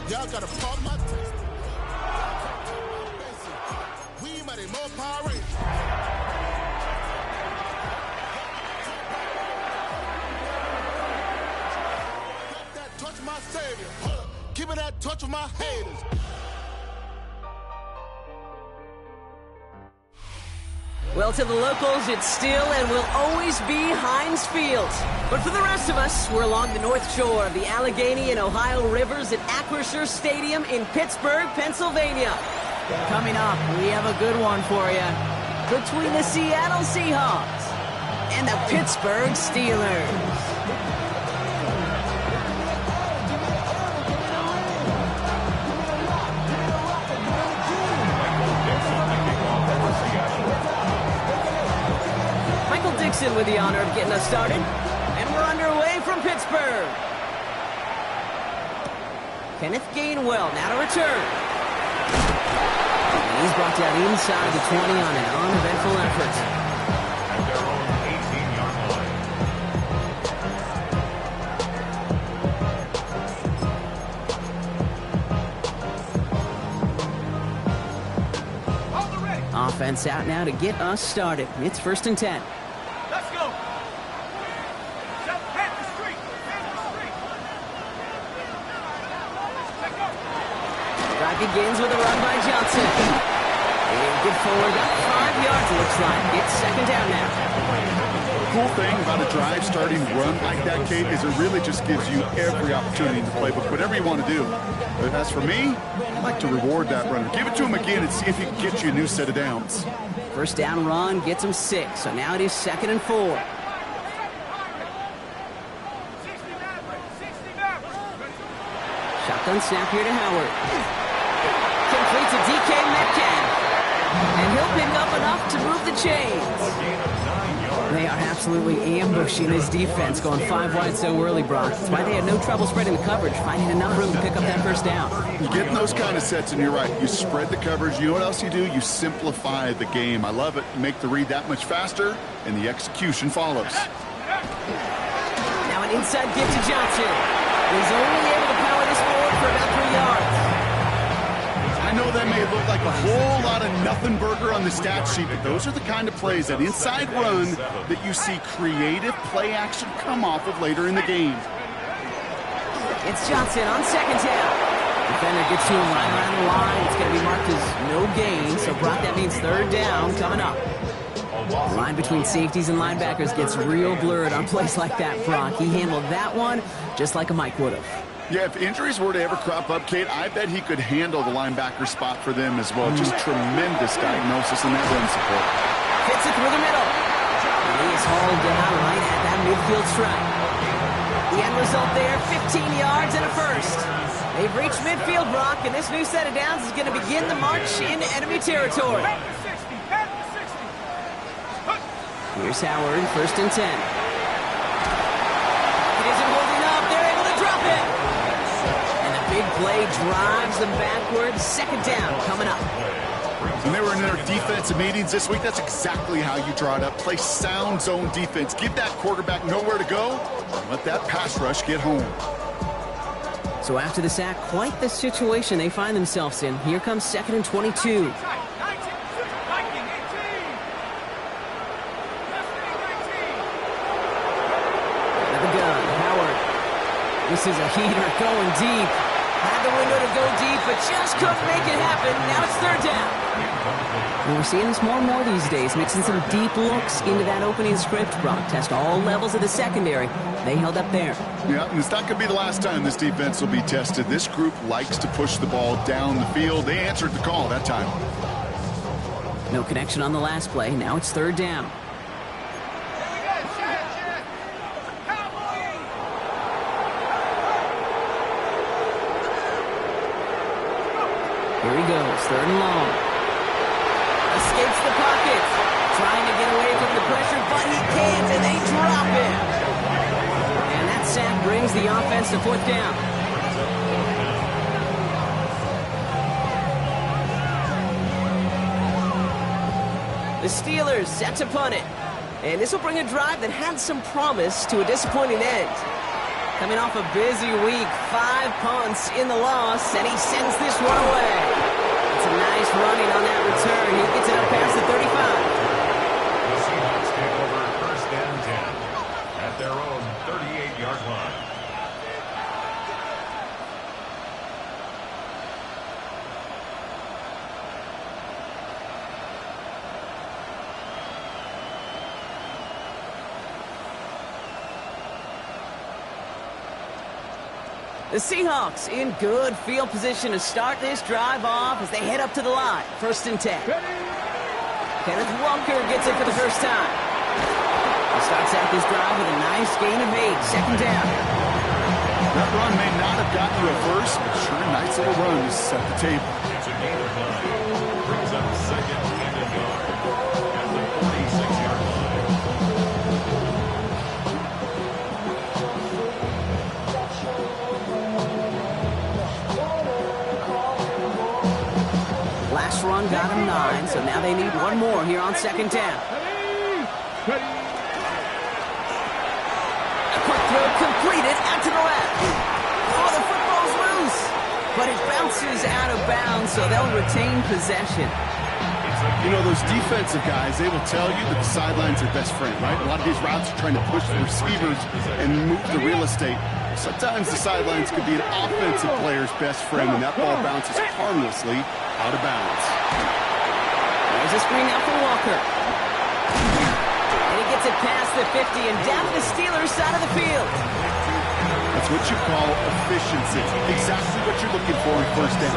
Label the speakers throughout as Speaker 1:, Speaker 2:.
Speaker 1: Y'all gotta pump my taste. We might have more Power Rangers. Got that touch my savior. Hold up. Give me that touch of my haters.
Speaker 2: Well, to the locals, it's still and will always be Heinz Field. But for the rest of us, we're along the north shore of the Allegheny and Ohio rivers at Acrisure Stadium in Pittsburgh, Pennsylvania. Coming up, we have a good one for you. Between the Seattle Seahawks and the Pittsburgh Steelers. Dixon with the honor of getting us started, and we're underway from Pittsburgh. Kenneth Gainwell now to return. And he's brought down inside the 20 on an uneventful effort.
Speaker 3: At their own 18-yard line.
Speaker 2: Offense out now to get us started. It's 1st and 10.
Speaker 3: Let's go.
Speaker 2: Drive begins with a run by Johnson. And get forward about 5 yards, it looks like. It's 2nd down now.
Speaker 4: The cool thing about a drive starting run like that, Kate, is it really just gives you every opportunity in the playbook, whatever you want to do. But as for me, I like to reward that runner. Give it to him again and see if he can get you a new set of downs.
Speaker 2: 1st down run gets him 6, so now it is 2nd and 4. Shotgun snap here to Howard. Complete to DK Metcalf. And he'll pick up enough to move the chains. They are absolutely ambushing this defense, going 5 wide so early, Brock. That's why they had no trouble spreading the coverage, finding enough room to pick up that 1st down.
Speaker 4: You get in those kind of sets, and you're right. You spread the coverage. You know what else you do? You simplify the game. I love it. You make the read that much faster, and the execution follows.
Speaker 2: Now an inside give to Johnson. He's only able to power this forward for about 3 yards.
Speaker 4: I know that may look like a whole lot of nothing burger on the stat sheet, but those are the kind of plays, that inside run, that you see creative play action come off of later in the game.
Speaker 2: It's Johnson on 2nd down. Defender gets to him right around the line. It's going to be marked as no gain, so Brock, that means 3rd down coming up. The line between safeties and linebackers gets real blurred on plays like that, Brock. He handled that one just like a Mike would have.
Speaker 4: Yeah, if injuries were to ever crop up, Kate, I bet he could handle the linebacker spot for them as well. Just tremendous diagnosis in that run support.
Speaker 2: Hits it through the middle. And he is hauled down right at that midfield stripe. The end result there, 15 yards and a 1st. They've reached midfield, Brock, and this new set of downs is going to begin the march into enemy territory. Here's Howard, 1st and 10. It isn't holding up. They're able to drop it. And the big play drives them backwards. 2nd down coming up.
Speaker 4: When they were in their defensive meetings this week, that's exactly how you draw it up. Play sound zone defense. Give that quarterback nowhere to go, and let that pass rush get home.
Speaker 2: So after the sack, quite the situation they find themselves in. Here comes 2nd and 22. This is a heater going deep. Had the window to go deep, but just couldn't make it happen. Now it's 3rd down. And we're seeing this more and more these days, mixing some deep looks into that opening script. Brock test all levels of the secondary. They held up there.
Speaker 4: Yeah, and it's not going to be the last time this defense will be tested. This group likes to push the ball down the field. They answered the call that time.
Speaker 2: No connection on the last play. Now it's 3rd down. Here he goes, 3rd and long. Escapes the pocket. Trying to get away from the pressure, but he can't, and they drop him. And that sack brings the offense to 4th down. The Steelers set to punt it. And this will bring a drive that had some promise to a disappointing end. Coming off a busy week, 5 punts in the loss, and he sends this one away. It's a nice running on that return. He gets it up past the 35.
Speaker 3: The Seahawks take over first and 10 at their own 38-yard line.
Speaker 2: The Seahawks in good field position to start this drive off as they head up to the line. First and 10. Kenneth Walker gets it for the first time. He starts out this drive with a nice gain of 8. Second down.
Speaker 4: That run may not have gotten you a first, but sure, nice little run to set the table.
Speaker 3: It's a gain of 9. Brings up second and a yard at the 46-yard line.
Speaker 2: Last run got him 9, so now they need one more here on second down. A quick throw completed out to the left. Oh, the football's loose, but it bounces out of bounds, so they'll retain possession.
Speaker 4: You know, those defensive guys, they will tell you that the sideline's their best friend, right? A lot of these routes are trying to push the receivers and move the real estate. Sometimes the sidelines could be an offensive player's best friend, and that ball bounces harmlessly out of bounds.
Speaker 2: There's a screen out for Walker. And he gets it past the 50 and down to the Steelers' side of the field.
Speaker 4: That's what you call efficiency. Exactly what you're looking for in first down.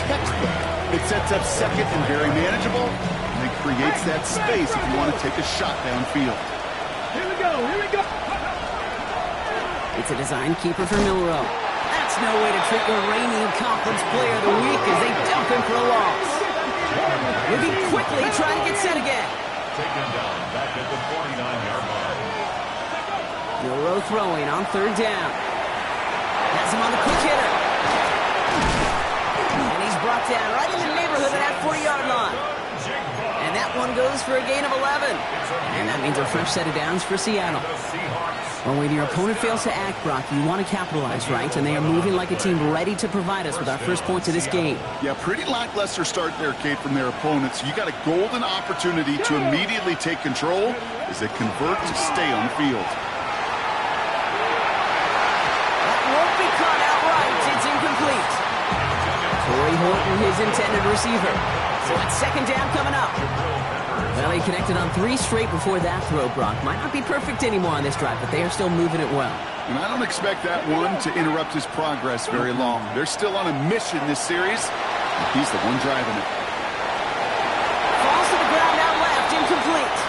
Speaker 4: Textbook. It sets up second and very manageable, and it creates that space if you want to take a shot downfield.
Speaker 3: Here we go, here we go.
Speaker 2: It's a design keeper for Milrow. That's no way to treat your reigning conference player of the week as they dump him for a loss. Moving quickly, trying to get set again.
Speaker 3: Taken down back at the 49-yard line.
Speaker 2: Milrow throwing on third down. Has him on the quick hitter. And he's brought down right in the neighborhood of that 40-yard line. And that one goes for a gain of 11. And that means a fresh set of downs for Seattle. Well, when your opponent fails to act, Brock, you want to capitalize, right? And they are moving like a team ready to provide us with our first points of this game.
Speaker 4: Yeah, pretty lackluster start there, Kate, from their opponents. You got a golden opportunity to immediately take control as they convert to stay on the field.
Speaker 2: That won't be caught outright. It's incomplete. Torrey Horton, his intended receiver. So it's second down coming up. Well, he connected on 3 straight before that throw, Brock. Might not be perfect anymore on this drive, but they are still moving it well.
Speaker 4: And I don't expect that one to interrupt his progress very long. They're still on a mission this series, and he's the one driving it.
Speaker 2: Falls to the ground out left, incomplete.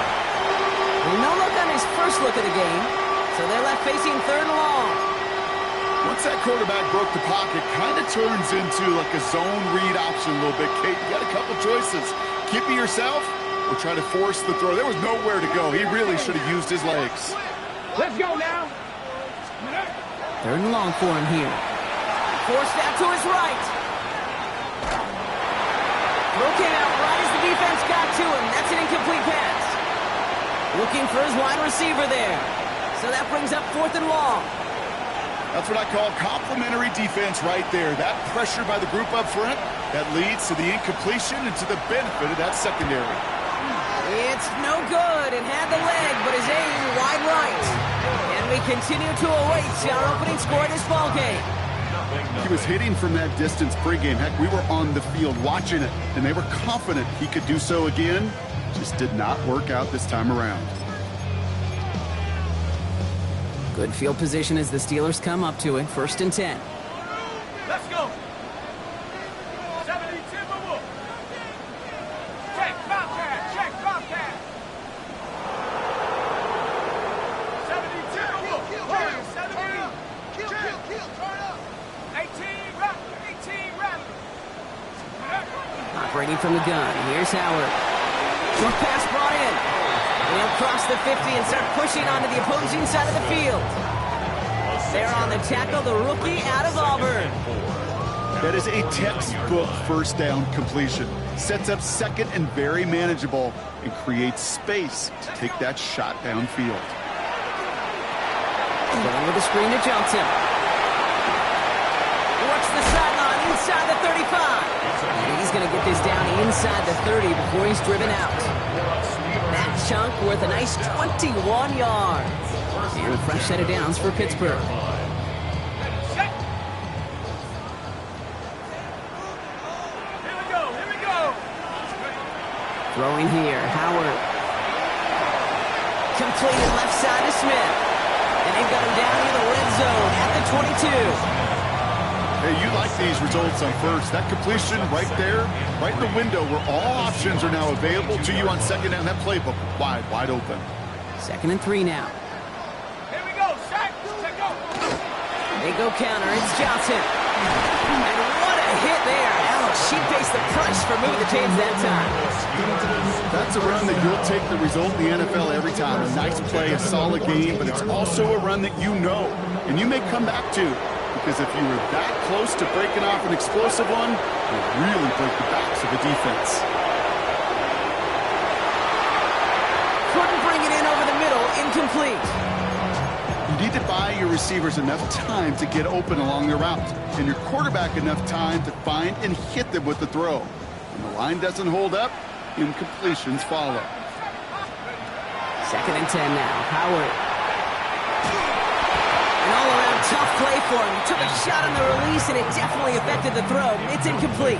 Speaker 2: Well, no look on his first look of the game, so they're left facing third and long.
Speaker 4: Once that quarterback broke the pocket, kind of turns into like a zone read option a little bit, Kate. You got a couple choices. Keep it yourself or try to force the throw. There was nowhere to go. He really should have used his legs.
Speaker 3: Let's go now.
Speaker 2: Third and long for him here. Forced out to his right. Throw came out right as the defense got to him. That's an incomplete pass. Looking for his wide receiver there. So that brings up fourth and long.
Speaker 4: That's what I call complimentary defense right there. That pressure by the group up front, that leads to the incompletion and to the benefit of that secondary.
Speaker 2: It's no good. It had the leg, but his aim wide right. And we continue to await our opening score of this ballgame.
Speaker 4: He was hitting from that distance pregame. Heck, we were on the field watching it, and they were confident he could do so again. Just did not work out this time around.
Speaker 2: Good field position as the Steelers come up to it. First and 10.
Speaker 3: Let's go. 70 Timberwolves. Check, Bobcat. Check, Bobcat. 70 Timberwolves. Warriors, 70. Kill, turn up. 18 Rattlers.
Speaker 2: Operating from the gun. Here's Howard. Short pass brought in. They'll cross the 50 and start pushing onto the opposing side of the field. They're on the tackle, the rookie out of Auburn.
Speaker 4: That is a textbook first down completion. Sets up second and very manageable and creates space to take that shot downfield.
Speaker 2: Going with the screen to Johnson. Works the sideline inside the 35. And he's going to get this down inside the 30 before he's driven out. That chunk worth a nice 21 yards. And a fresh set of downs for Pittsburgh. Throwing here, Howard. Completed left side to Smith. And they've got him down near the red zone at the 22.
Speaker 4: Hey, you like these results on first. That completion right there, right in the window where all options are now available to you on second down. That playbook wide open.
Speaker 2: 2nd and 3 now.
Speaker 5: Here we go, Shaq. Go.
Speaker 2: They go counter. It's Johnson. And what a hit there. Ouch, she faced the price for moving the chains that time.
Speaker 4: That's a run that you'll take the result in the NFL every time. A nice play, a solid game, but it's also a run that you know and you may come back to, because if you were that close to breaking off an explosive one, you'll really break the backs of the defense.
Speaker 2: Couldn't bring it in over the middle. Incomplete.
Speaker 4: You need to buy your receivers enough time to get open along their route, and your quarterback enough time to find and hit them with the throw. When the line doesn't hold up, incompletions follow.
Speaker 2: 2nd and 10 now. Howard. An all-around tough play for him. He took a shot on the release, and it definitely affected the throw. It's incomplete.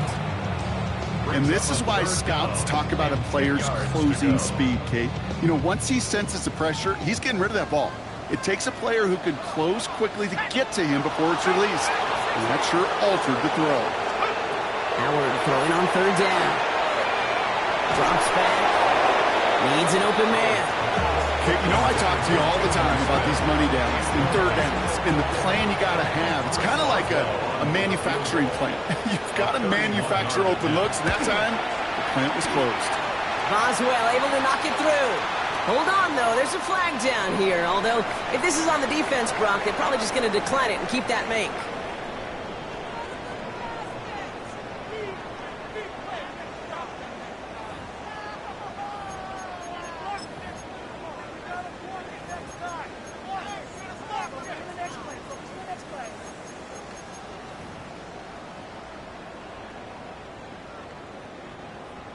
Speaker 4: And this is why scouts talk about a player's closing speed, Kate. You know, once he senses the pressure, he's getting rid of that ball. It takes a player who can close quickly to get to him before it's released. And that sure altered the throw.
Speaker 2: Howard throwing on 3rd down. Drops back. Needs an open man.
Speaker 4: Kate, you know I talk to you all the time about these money downs and 3rd downs and the plan you got to have. It's kind of like a manufacturing plant. You've got to manufacture open looks, and that time, the plant was closed.
Speaker 2: Boswell able to knock it through. Hold on, though. There's a flag down here. Although, if this is on the defense, Brock, they're probably just going to decline it and keep that make.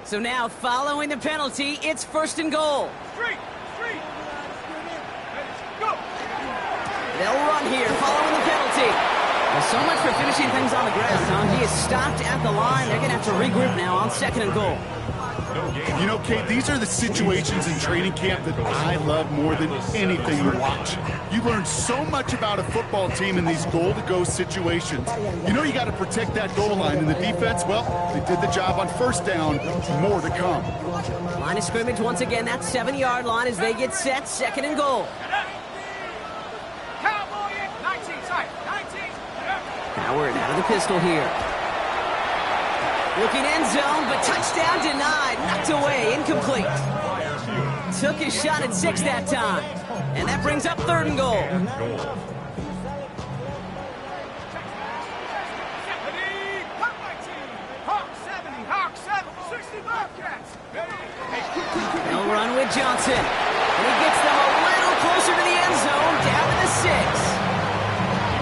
Speaker 2: So now, following the penalty, it's 1st and goal.
Speaker 5: Street. Go.
Speaker 2: They'll run here, following the penalty. Well, so much for finishing things on the ground, Tom. He is stopped at the line. They're going to have to regroup now on 2nd and goal.
Speaker 4: You know, Kate, these are the situations in training camp that I love more than anything to watch. You learn so much about a football team in these goal-to-go situations. You know you got to protect that goal line, and the defense, well, they did the job on 1st down. More to come.
Speaker 2: Line of scrimmage once again, that 7-yard line as they get set, 2nd and goal.
Speaker 5: Cowboy in 19, side, 19.
Speaker 2: Howard out of the pistol here. Looking end zone, but touchdown denied. Knocked away, incomplete. Took his shot at 6 that time. And that brings up 3rd and goal. They'll run with Johnson. And he gets them a little closer to the end zone, down to the 6.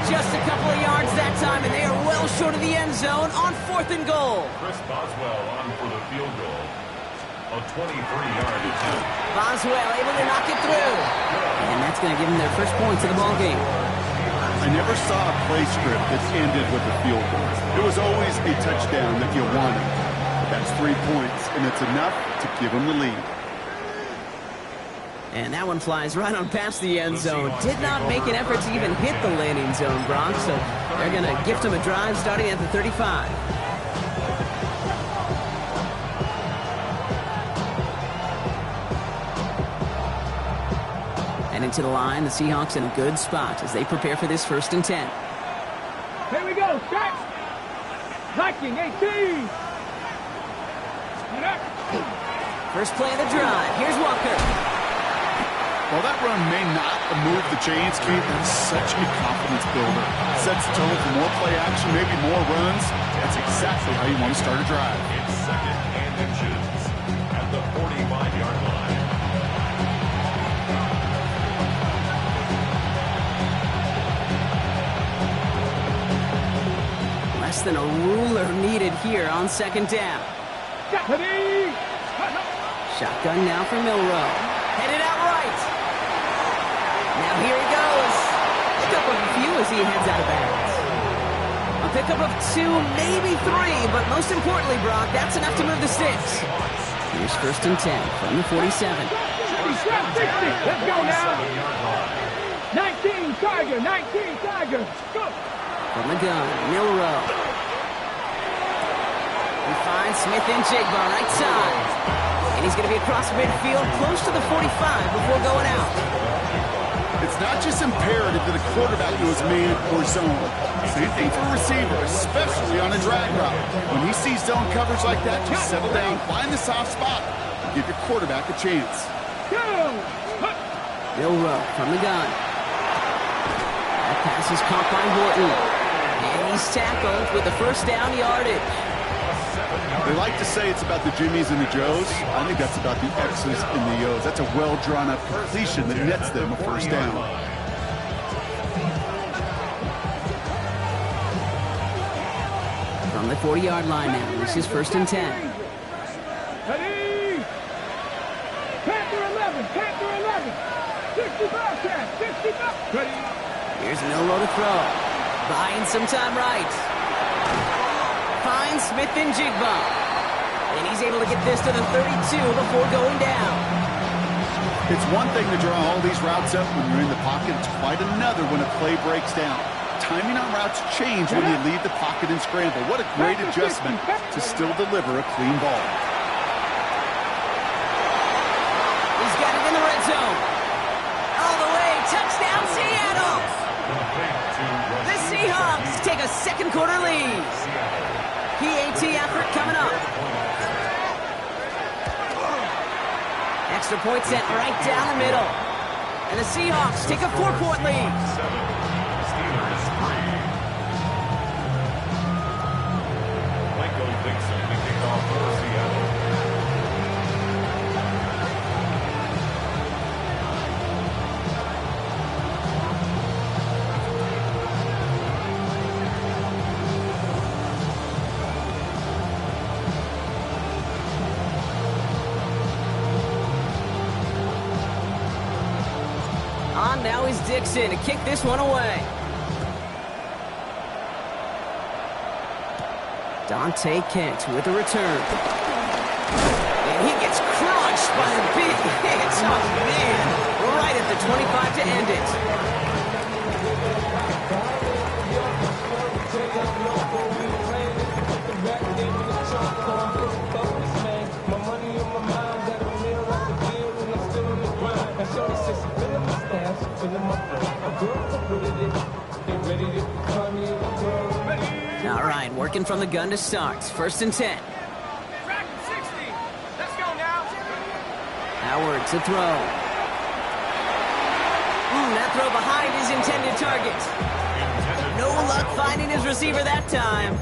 Speaker 2: Just a couple of yards that time, and they are well short of the end zone on 4th and goal.
Speaker 3: Chris Boswell on for the field goal. A 23-yard attempt.
Speaker 2: Boswell able to knock it through. And that's going to give them their first points of the ball game.
Speaker 4: I never saw a play script that ended with a field goal. It was always a touchdown that you wanted. But that's 3 points, and it's enough to give them the lead.
Speaker 2: And that one flies right on past the end zone. Did not make an effort to even hit the landing zone, Brock. So they're going to gift him a drive starting at the 35. And into the line, the Seahawks in a good spot as they prepare for this 1st and 10.
Speaker 5: Here we go, Shaq. Viking 18.
Speaker 2: First play of the drive. Here's Walker.
Speaker 4: While that run may not move the chains, Kate, that's such a confidence builder. Sets the tone for more play action, maybe more runs. That's exactly how you want to start a drive.
Speaker 3: It's 2nd and 45-yard line.
Speaker 2: Less than a ruler needed here on second down. Shotgun now for Milrow. Headed out right. Now here he goes. Pick up a few as he heads out of bounds. A pickup of 2, maybe 3, but most importantly, Brock, that's enough to move the sticks. Here's first and 10 from the 47.
Speaker 5: Let's go now. 19 Tiger, 19 Tiger. Go.
Speaker 2: From the gun, Milrow. He finds Smith and Jigba right side. And he's going to be across midfield, close to the 45 before going out.
Speaker 4: It's not just imperative that a quarterback knows man or zone. Same thing for a receiver, especially on a drag route. When he sees zone coverage like that, just settle down, find the soft spot, and give your quarterback a chance.
Speaker 2: Milrow from the gun. That pass is caught by Horton. And he's tackled with the first down yardage.
Speaker 4: They like to say it's about the Jimmies and the Joes. I think that's about the X's and the O's. That's a well-drawn-up completion that nets them a first down.
Speaker 2: From the 40-yard line now, this is first and 10.
Speaker 5: Ready? Panther 11, Panther 11. 65 catch, 65. Ready?
Speaker 2: Here's Milrow to throw. Buying some time right. Finds Smith and Jigba. And he's able to get this to the 32 before going down.
Speaker 4: It's one thing to draw all these routes up when you're in the pocket. It's quite another when a play breaks down. Timing on routes change when you leave the pocket and scramble. What a great adjustment to still deliver a clean ball.
Speaker 2: He's got it in the red zone. All the way, touchdown Seattle! The Seahawks take a second quarter lead. PAT effort coming up. Extra point set right down the middle. And the Seahawks take a 4-point lead.
Speaker 3: Steelers 3. Michael Dixon to kick off for Seattle.
Speaker 2: Now is Dixon to kick this one away. Dante Kent with a return. And he gets crushed by the big hit. Oh, man. Right at the 25 to end it. All right, working from the gun to start. First and 10.
Speaker 5: Track 60. Let's go now.
Speaker 2: Howard to throw. That throw behind his intended target. No luck finding his receiver that time.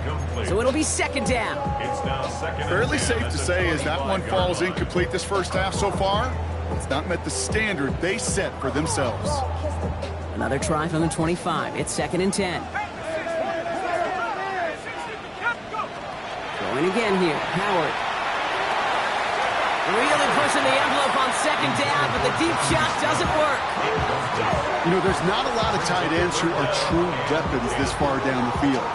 Speaker 2: So it'll be second down.
Speaker 3: It's now second.
Speaker 4: Fairly safe to say as that one falls incomplete this first half so far, it's not met the standard they set for themselves.
Speaker 2: Another try from the 25. It's second and 10. Going again here. Howard. Really pushing the envelope on second down, but the deep shot doesn't work.
Speaker 4: You know, there's not a lot of tight ends who are true weapons this far down the field.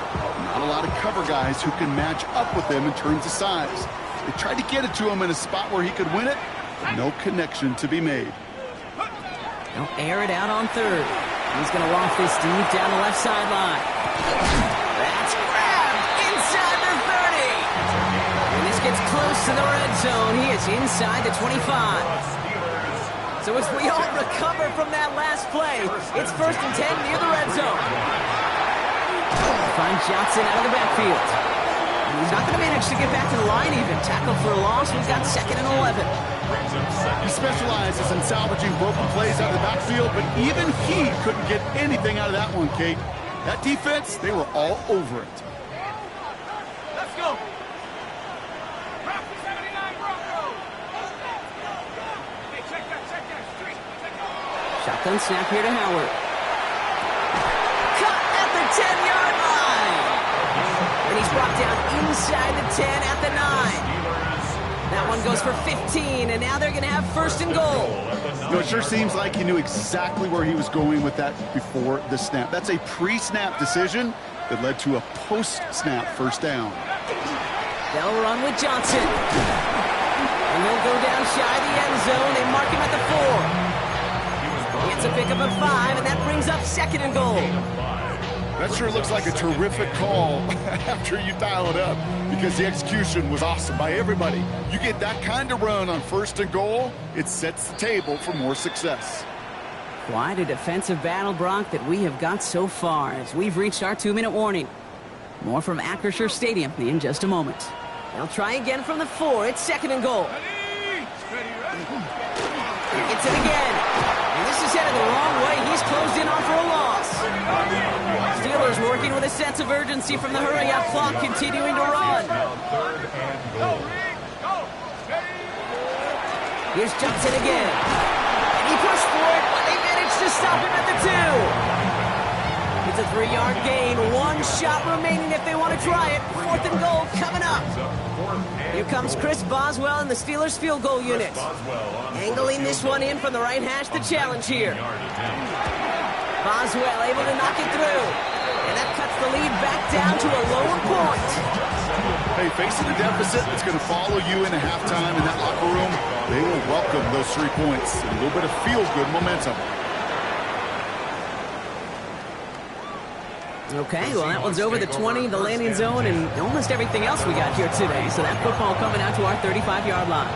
Speaker 4: Not a lot of cover guys who can match up with them in terms of size. They tried to get it to him in a spot where he could win it. No connection to be made.
Speaker 2: They'll air it out on third. He's going to loft this deep down the left sideline. That's grabbed inside the 30. And this gets close to the red zone. He is inside the 25. So as we all recover from that last play, it's first and 10 near the red zone. Find Johnson out of the backfield. And he's not going to manage to get back to the line even. Tackle for a loss. We've got second and 11.
Speaker 4: He specializes in salvaging broken plays out of the backfield, but even he couldn't get anything out of that one, Kate. That defense, they were all over it.
Speaker 5: Let's go. Rock 79 Broncos.
Speaker 2: Shotgun snap here to Howard. Cut at the 10-yard line. And he's brought down inside the 10 at the 9. That one goes for 15, and now they're going to have first and goal.
Speaker 4: You know, it sure seems like he knew exactly where he was going with that before the snap. That's a pre-snap decision that led to a post-snap first down.
Speaker 2: They'll run with Johnson. And he'll go down shy of the end zone. They mark him at the 4. He gets a pickup of 5, and that brings up second and goal.
Speaker 4: That sure looks like a terrific call after you dial it up, because the execution was awesome by everybody. You get that kind of run on first and goal, it sets the table for more success.
Speaker 2: Quite a defensive battle, Brock, that we have got so far as we've reached our 2-minute warning. More from Acrisure Stadium in just a moment. They'll try again from the 4. It's second and goal. It's it again. And this is headed the wrong way. He's closed in on for a loss. Steelers working with a sense of urgency from the hurry-up clock, continuing to run. Here's Johnson again. And he pushed for it, but they managed to stop him at the 2. It's a 3-yard gain. 1 shot remaining if they want to try it. 4th and goal coming up. Here comes Chris Boswell in the Steelers field goal unit. Angling this one in from the right hash, the challenge here. Boswell able to knock it through. And that cuts the lead back down to a lower point.
Speaker 4: Hey, facing a deficit that's going to follow you into halftime in that locker room, they will welcome those 3 points and a little bit of feel-good momentum.
Speaker 2: Okay, well, that one's over the 20, the landing zone, and almost everything else we got here today. So that football coming out to our 35-yard line.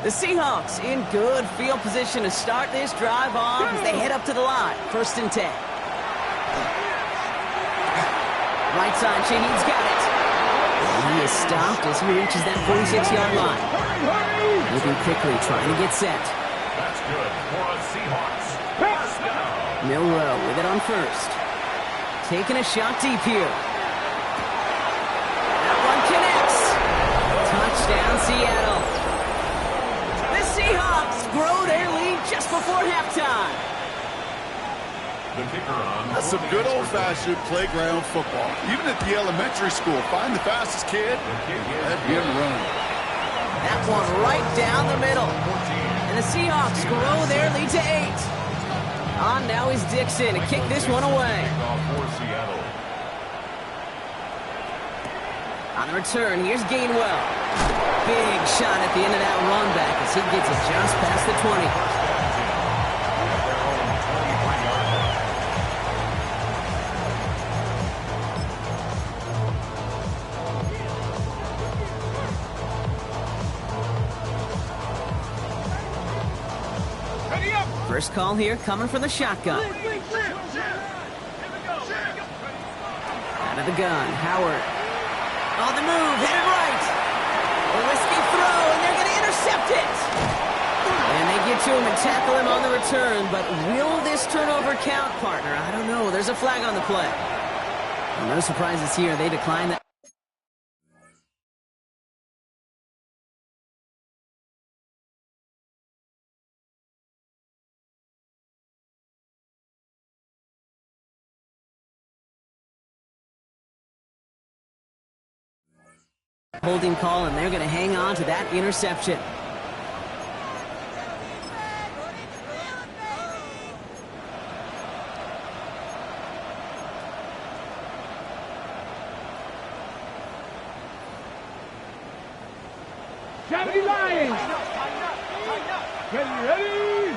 Speaker 2: The Seahawks in good field position to start this drive off as they head up to the line. 1st and 10. Right side, Shaheed's got it. And he is stopped as he reaches that 46-yard line. Moving quickly, trying to get set.
Speaker 3: That's good for the Seahawks.
Speaker 2: Milrow with it on 1st. Taking a shot deep here. That one connects. Touchdown, Seattle. Seahawks grow their lead just before halftime.
Speaker 4: That's some good old-fashioned playground football. Even at the elementary school, find the fastest kid, let him run.
Speaker 2: That one right down the middle. And the Seahawks grow their lead to 8. On now is Dixon to kick this one away. On the return, here's Gainwell. Big shot at the end of that run back as he gets it just past the 20. First call here coming from the shotgun. Out of the gun, Howard. On the move, headed right. A risky throw, and they're going to intercept it. And they get to him and tackle him on the return, but will this turnover count, partner? I don't know. There's a flag on the play. Well, no surprises here. They decline that. Holding call, and they're going to hang on to that interception.
Speaker 5: Johnny Lions! Ready!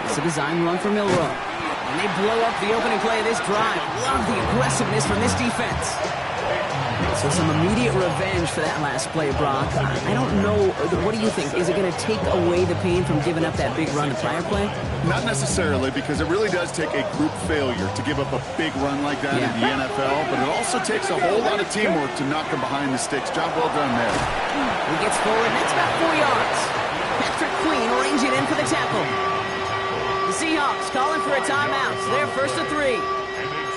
Speaker 2: It's a design run for Milrow. And they blow up the opening play of this drive. Love the aggressiveness from this defense. So some immediate revenge for that last play, Brock. I don't know. What do you think? Is it going to take away the pain from giving up that big run the prior play?
Speaker 4: Not necessarily, because it really does take a group failure to give up a big run like that in the NFL, but it also takes a whole lot of teamwork to knock them behind the sticks. Job well done there.
Speaker 2: He gets forward, and that's about 4 yards. Patrick Queen ranging in for the tackle. The Seahawks calling for a timeout. So they're first to 3.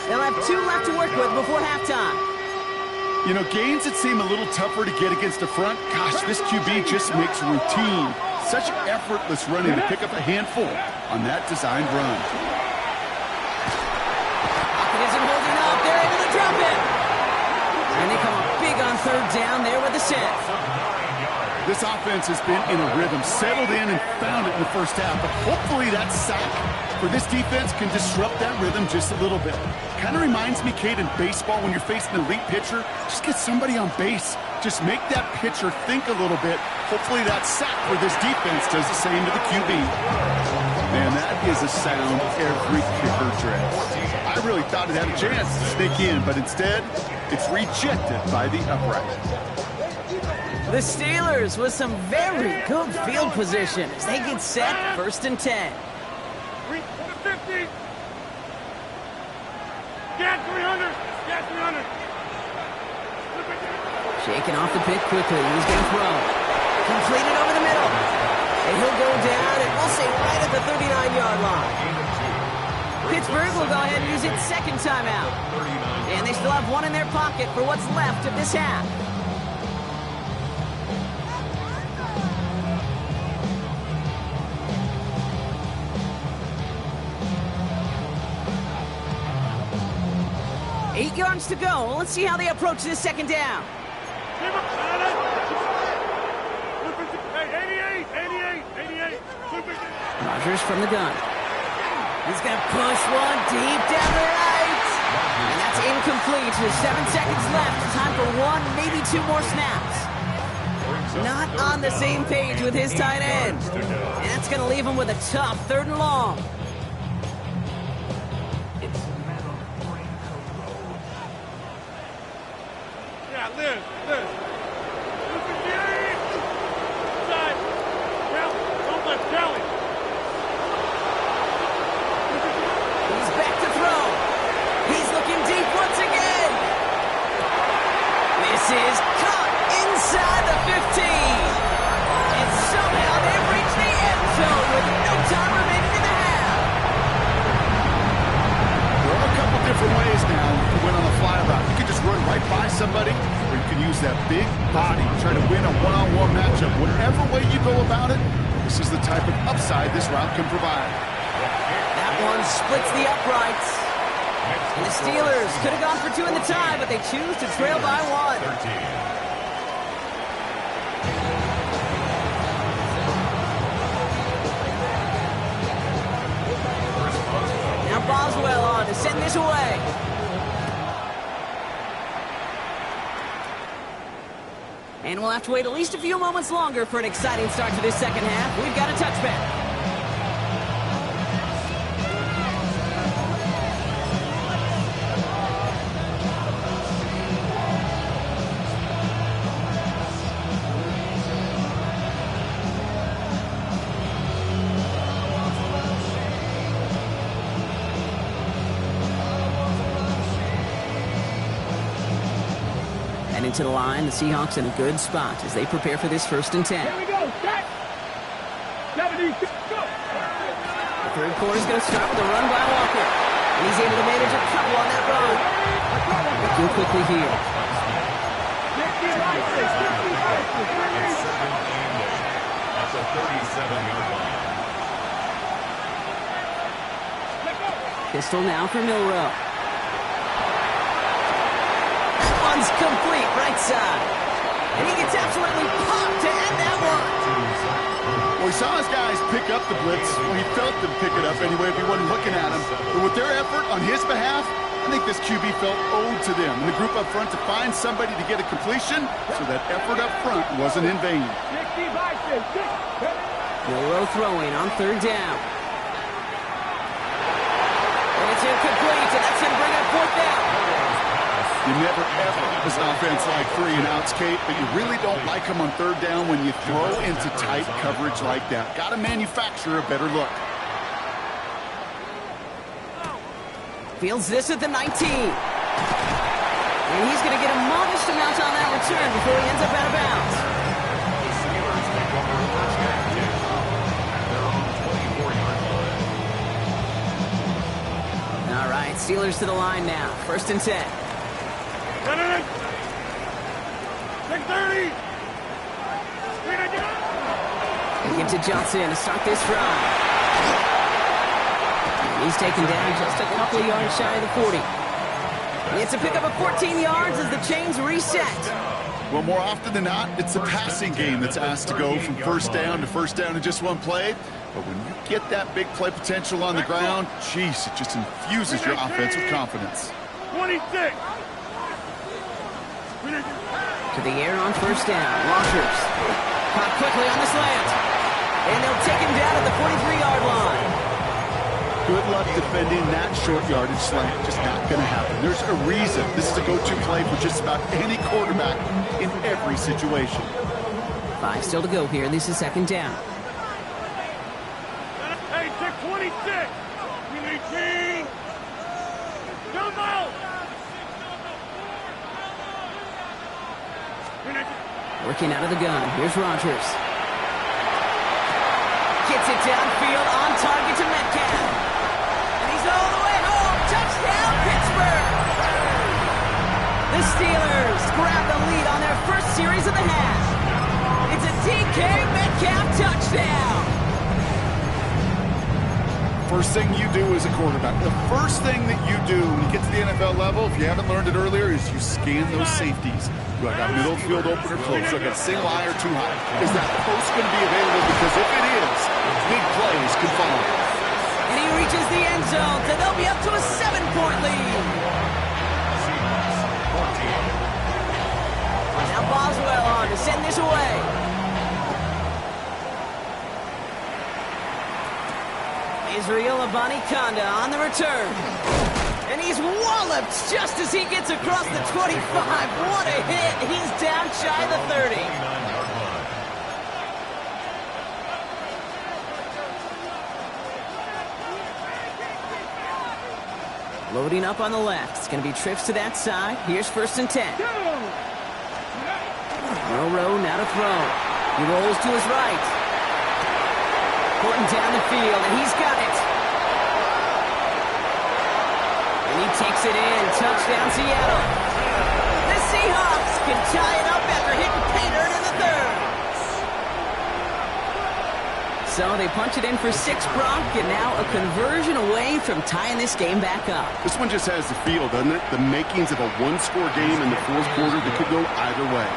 Speaker 2: They'll have 2 left to work with before halftime.
Speaker 4: You know, games that seem a little tougher to get against the front, gosh, this QB just makes routine. Such effortless running to pick up a handful on that designed run.
Speaker 2: Pocket isn't holding up. They're able to drop it. And they come up big on third down there with the sack.
Speaker 4: This offense has been in a rhythm, settled in and found it in the first half, but hopefully that sack for this defense can disrupt that rhythm just a little bit. Kind of reminds me, Kate, in baseball when you're facing an elite pitcher, just get somebody on base. Just make that pitcher think a little bit. Hopefully that sack for this defense does the same to the QB. Man, that is a sound every kicker dreads. I really thought it had a chance to sneak in, but instead, it's rejected by the upright.
Speaker 2: The Steelers with some very good field position as they get set, 1st and 10.
Speaker 5: 50. Get 300. Get 300.
Speaker 2: Shaking off the pick quickly. He's going to throw. Completed over the middle. And he'll go down, and we'll say right at the 39-yard line. Pittsburgh will go ahead and use its second timeout. And they still have 1 in their pocket for what's left of this half. Eight yards to go. Let's see how they approach this second down.
Speaker 5: 88.
Speaker 2: Rodgers from the gun. He's going to push one deep down the right. And that's incomplete. There's 7 seconds left. Time for 1, maybe 2 more snaps. Not on the same page with his tight end. And that's going to leave him with a tough 3rd and long.
Speaker 5: Liz. Side. Don't let Kelly.
Speaker 2: He's back to throw. He's looking deep once again. This is caught inside the 15. And somehow they've reached the end zone with no time remaining in the half.
Speaker 4: There are a couple different ways now to win on a fly route. You can just run right by somebody, or you can use that big body to try to win a one-on-one matchup. Whatever way you go about it, this is the type of upside this route can provide.
Speaker 2: That one splits the uprights. And the Steelers could have gone for 2 in the tie, but they choose to trail by 1. Now Boswell on to send this away. And we'll have to wait at least a few moments longer for an exciting start to this second half. We've got a touchback. To the line, the Seahawks in a good spot as they prepare for this 1st and 10.
Speaker 5: Here we go. Set. 70. Go.
Speaker 2: The 3rd quarter is going to start with a run by Walker. And he's able to manage a couple on that run. Looking quickly here.
Speaker 3: At the 37-yard line.
Speaker 2: Pistol now for Milrow. One's complete, right side. And he gets absolutely popped to end that one.
Speaker 4: Well, he saw his guys pick up the blitz. Well, he felt them pick it up anyway if he wasn't looking at him. But with their effort on his behalf, I think this QB felt owed to them. And the group up front to find somebody to get a completion, so that effort up front wasn't in vain.
Speaker 2: Milrow throwing on 3rd down. And it's incomplete, and that's going to bring up 4th down.
Speaker 4: You never, ever, as an offense, like 3-and-outs, Kate, but you really don't like them on third down when you throw into tight coverage like that. Got to manufacture a better look.
Speaker 2: Fields this at the 19. And he's going to get a modest amount on that return before he ends up out of bounds.
Speaker 3: The Steelers take over first and 10 at their own 24-yard line.
Speaker 2: All right, Steelers to the line now. First and 10.
Speaker 5: 630.
Speaker 2: They give to Johnson to start this drive. He's taken down just a couple of yards shy of the 40. It's a pickup of 14 yards as the chains reset.
Speaker 4: Well, more often than not, it's a passing game that's asked to go from first down in just one play. But when you get that big play potential on the ground, geez, it just infuses your offense with confidence.
Speaker 5: 26.
Speaker 2: To the air on first down. Rogers caught quickly on the slant. And they'll take him down at the 43-yard line.
Speaker 4: Good luck defending that short yardage slant. Just not going to happen. There's a reason this is a go-to play for just about any quarterback in every situation.
Speaker 2: 5 still to go here. This is second down.
Speaker 5: Hey, 626. We need team. Jump out.
Speaker 2: Working out of the gun. Here's Rogers. Gets it downfield on target to Metcalf. And he's all the way home. Touchdown, Pittsburgh. The Steelers grab the lead on their first series of the half. It's a DK Metcalf touchdown.
Speaker 4: First thing you do as a quarterback, the first thing that you do when you get to the NFL level, if you haven't learned it earlier, is you scan those safeties. Do I got middle field open or close? Do I got single high or too high? Is that post going to be available? Because if it is, big plays can follow.
Speaker 2: And he reaches the end zone, so they'll be up to a 7-point lead. Now Boswell on to send this away. Israel Abanikanda on the return. And he's walloped just as he gets across the 25. What a hit. He's down shy of the 30. Loading up on the left. It's going to be trips to that side. Here's first and 10. Rowe now to throw. He rolls to his right. Porting down the field, and he's got it. And he takes it in. Touchdown, Seattle. The Seahawks can tie it up after hitting pay dirt in the third. So they punch it in for 6, Brock, and now a conversion away from tying this game back up.
Speaker 4: This one just has the feel, doesn't it? The makings of a one-score game in the fourth quarter that could go either way.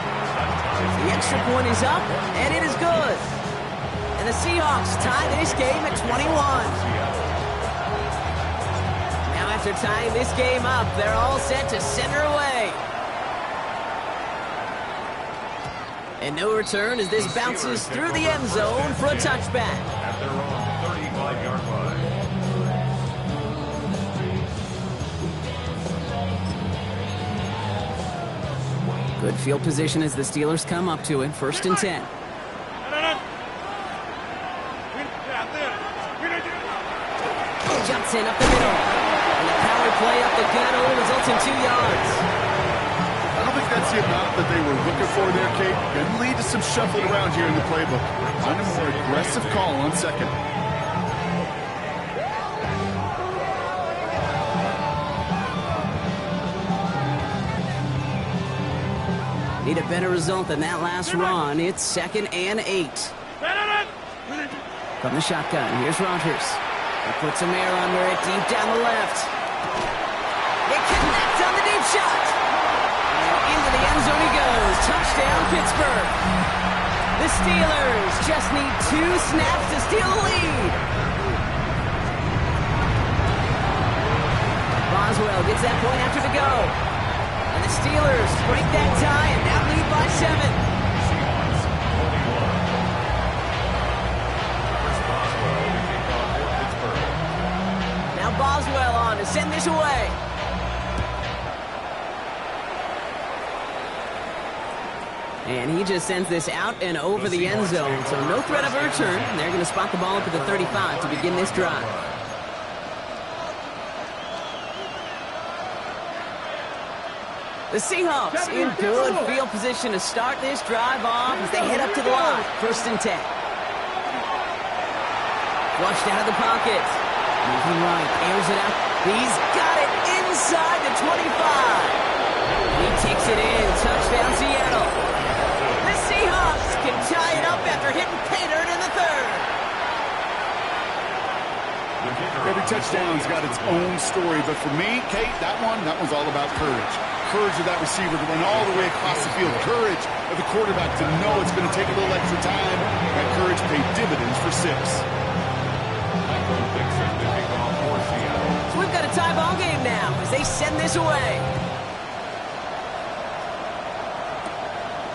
Speaker 2: The extra point is up, and it is good. And the Seahawks tie this game at 21. Now after tying this game up, they're all set to send her away. And no return as this bounces through the end zone for a touchback.
Speaker 3: At their own 35-yard line.
Speaker 2: Good field position as the Steelers come up to it. First and 10. Johnson up the middle. And the power play up the gut only results in 2 yards.
Speaker 4: I don't think that's the amount that they were looking for there, Kate. Could lead to some shuffling around here in the playbook. Find a more aggressive call on second.
Speaker 2: Need a better result than that last run. It's 2nd and 8. From the shotgun, here's Rogers. He puts some air under it, deep down the left. They connect on the deep shot. And into the end zone he goes. Touchdown, Pittsburgh. The Steelers just need 2 snaps to steal the lead. Boswell gets that point after the go. And the Steelers break that tie and now lead by 7. Boswell on to send this away. And he just sends this out and over the end zone, so no threat of a return. They're going to spot the ball up at the 35 to begin this drive. The Seahawks in good field position to start this drive off as they head up to the line. 1st and 10. Flushed out of the pocket. Moving right, airs it out. He's got it inside the 25. He takes it in. Touchdown, Seattle. The Seahawks can tie it up after hitting pay dirt in the 3rd.
Speaker 4: Every touchdown's got its own story, but for me, Kate, that one's all about courage. Courage of that receiver to run all the way across the field. Courage of the quarterback to know it's going to take a little extra time. That courage paid dividends for 6.
Speaker 2: So we've got a tie ball game now as they send this away.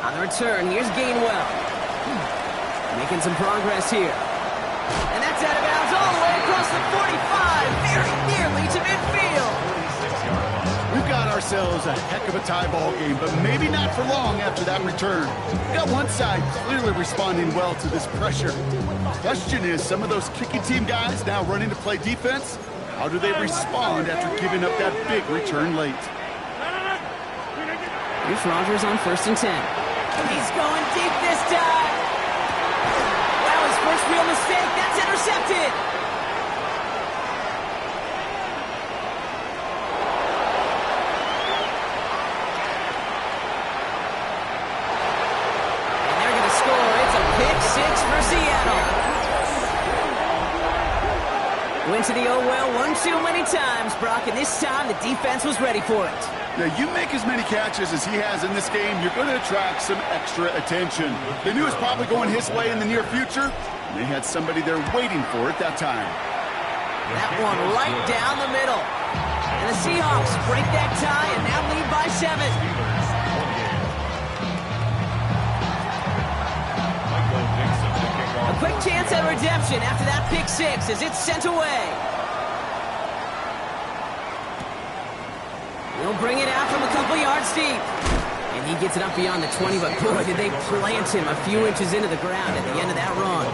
Speaker 2: On the return, here's Gainwell. Making some progress here. And that's out of bounds all the way across the 45, very nearly to midfield.
Speaker 4: We've got ourselves a heck of a tie ball game, but maybe not for long after that return. We've got one side clearly responding well to this pressure. The question is, some of those kicking team guys now running to play defense, how do they respond after giving up that big return late?
Speaker 2: Here's Rodgers on 1st and 10. He's going deep this time. Wow, his first real mistake. That's intercepted. And they're going to score. It's a pick 6 for Seattle. Went to the oh well one too many times, Brock, and this time the defense was ready for it.
Speaker 4: Now, you make as many catches as he has in this game, you're going to attract some extra attention. They knew it was probably going his way in the near future, and they had somebody there waiting for it that time.
Speaker 2: That one right down the middle. And the Seahawks break that tie and now lead by 7. A quick chance at redemption after that pick 6 as it's sent away. He'll bring it out from a couple yards deep. And he gets it up beyond the 20, but boy, did they plant him a few inches into the ground at the end of that run.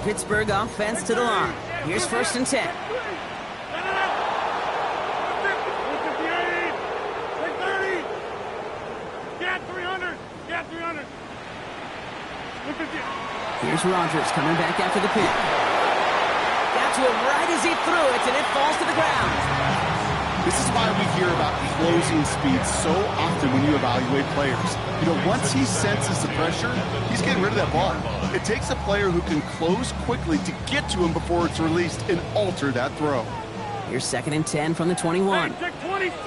Speaker 2: Pittsburgh offense to the line. Here's 1st and 10. Here's Rodgers coming back after the pick. Got to him right as he threw it, and it falls to the ground.
Speaker 4: This is why we hear about closing speed so often when you evaluate players. You know, once he senses the pressure, he's getting rid of that ball. It takes a player who can close quickly to get to him before it's released and alter that throw.
Speaker 2: Here's 2nd and 10 from the 21.
Speaker 5: Hey, 26.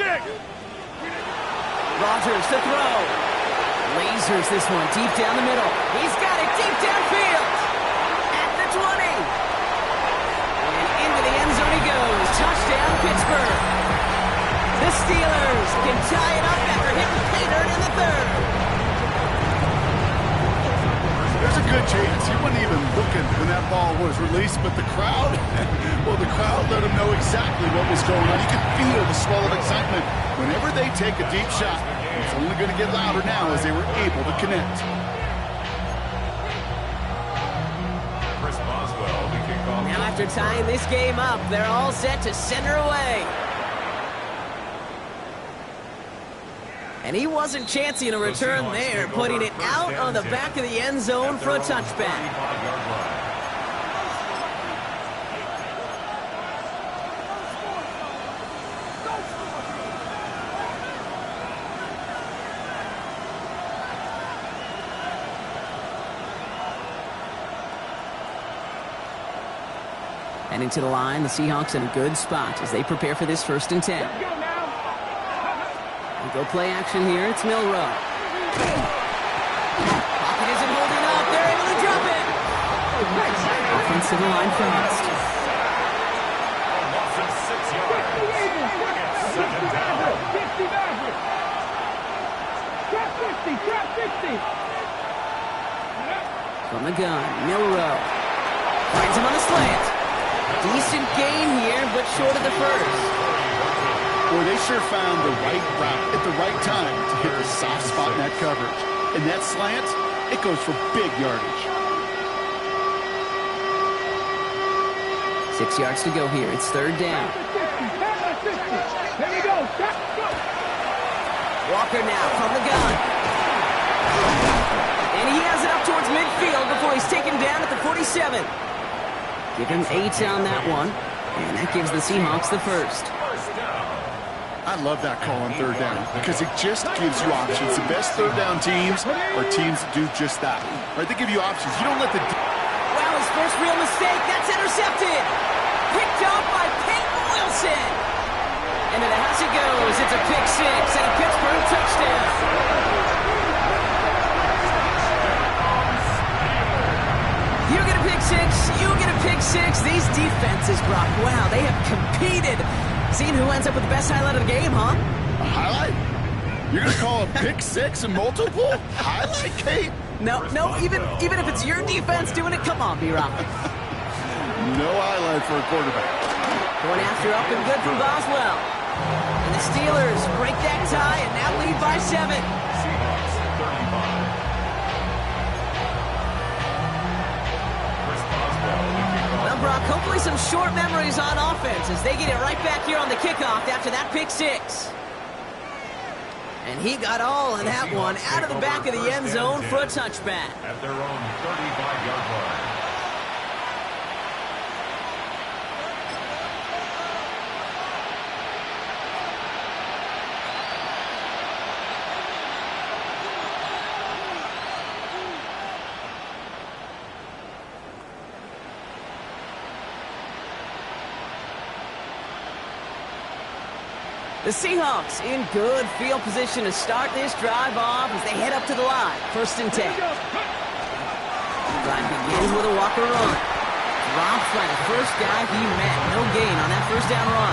Speaker 2: Rodgers to throw. Lasers this one deep down the middle. He's got it deep downfield. At the 20. And into the end zone he goes. Touchdown, Pittsburgh. The Steelers can tie it up after hitting pay dirt in the 3rd.
Speaker 4: There's a good chance he wasn't even looking when that ball was released, but the crowd, well, the crowd let him know exactly what was going on. You could feel the swell of excitement. Whenever they take a deep shot, it's only going to get louder now as they were able to connect.
Speaker 2: Now after tying this game up, they're all set to send her away. And he wasn't chancing a return there, putting it out on the back of the end zone for a touchback. Heading to the line, the Seahawks in a good spot as they prepare for this 1st and 10. Go play action here. It's Milrow. Pocket isn't holding up. They're able to drop it. Offensive line fast. From the gun, Milrow finds him on the slant. Decent gain here, short of the first.
Speaker 4: Boy, they sure found the right route at the right time to hit the soft spot in that coverage. And that slant, it goes for big yardage.
Speaker 2: 6 yards to go here. It's third down.
Speaker 5: Here we go.
Speaker 2: Walker now from the gun. And he has it up towards midfield before he's taken down at the 47. Give him 8 on that one. And that gives the Seahawks the first.
Speaker 4: I love that call on third down because it just gives you options. The best third down teams are teams that do just that. Right? They give you options. You don't let the...
Speaker 2: Wow, his first real mistake. That's intercepted. Picked up by Peyton Wilson. Into the house it goes. It's a pick six and a Pittsburgh touchdown. You get a pick six. You get a pick six. These defenses, Brock, wow, they have competed. Seeing who ends up with the best highlight of the game, huh?
Speaker 4: A highlight? You're going to call a pick six and multiple? Highlight, Kate?
Speaker 2: No, even if it's your defense doing it, come on, B-Rock.
Speaker 4: No highlight for a quarterback.
Speaker 2: Going after up and good from Boswell. And the Steelers break that tie and now lead by 7.
Speaker 3: Seahawks 35. Chris Boswell, the kickoff.
Speaker 2: Well, Brock, hopefully some short memories on offense as they get it right back here on the kickoff after that pick six. And he got all of that one out of the back of the end zone for a touchback.
Speaker 3: At their own 35-yard line.
Speaker 2: The Seahawks in good field position to start this drive off as they head up to the line. First and 10. Drive begins with a Walker run. Drops by the first guy he met. No gain on that first down run.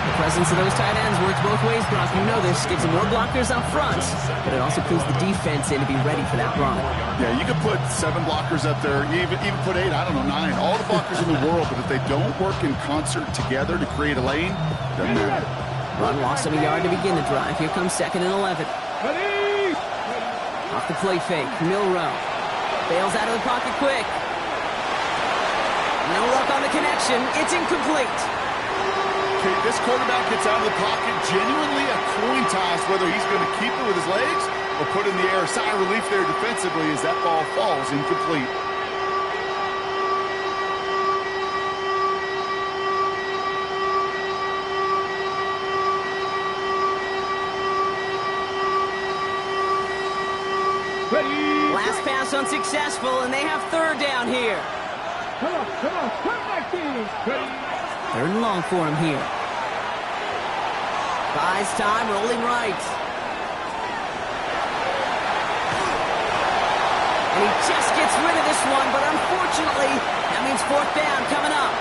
Speaker 2: The presence of those tight ends works both ways, Brock. You know this. Gives them more blockers up front, but it also pulls the defense in to be ready for that run.
Speaker 4: Yeah, you could put 7 blockers up there, even put 8, I don't know, 9. All the blockers in the world, but if they don't work in concert together to create a lane, doesn't matter.
Speaker 2: Run loss of a yard to begin the drive. Here comes 2nd and 11. Off the play fake. Milrow bails out of the pocket quick. No luck on the connection. It's incomplete.
Speaker 4: Okay, this quarterback gets out of the pocket, genuinely a coin toss whether he's going to keep it with his legs or put in the air. Sigh of relief there defensively as that ball falls incomplete.
Speaker 2: Last pass unsuccessful, and they have third down here.
Speaker 5: Come on, come back team.
Speaker 2: Third and long for him here. Buys time, rolling right. And he just gets rid of this one, but unfortunately, that means fourth down coming up.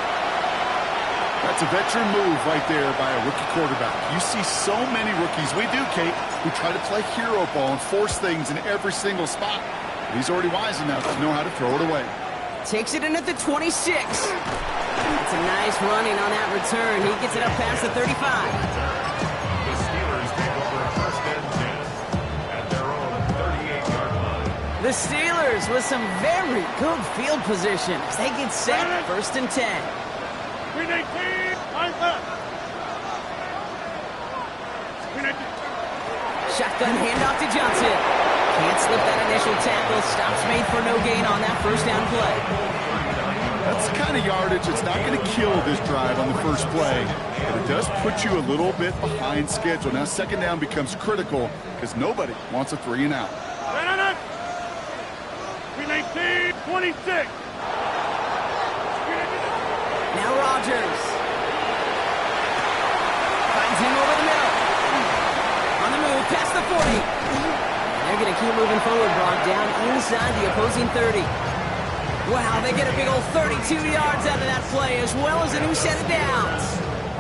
Speaker 4: That's a veteran move right there by a rookie quarterback. You see so many rookies, we do, Kate, who try to play hero ball and force things in every single spot. But he's already wise enough to know how to throw it away.
Speaker 2: Takes it in at the 26. That's a nice running on that return. He gets it up past the 35.
Speaker 3: The Steelers take over first and 10 at their own 38-yard line.
Speaker 2: The Steelers with some very good field position as they get set first and 10. Shotgun handoff to Johnson. Can't slip that initial tackle. Stops made for no gain on that first down play.
Speaker 4: That's the kind of yardage that's not going to kill this drive on the first play, but it does put you a little bit behind schedule. Now second down becomes critical because nobody wants a 3 and out.
Speaker 5: 26.
Speaker 2: Now Rodgers. Finds him over the middle. On the move, past the 40. They're going to keep moving forward, Brock, down inside the opposing 30. Wow, they get a big old 32 yards out of that play, as well as a new set of downs.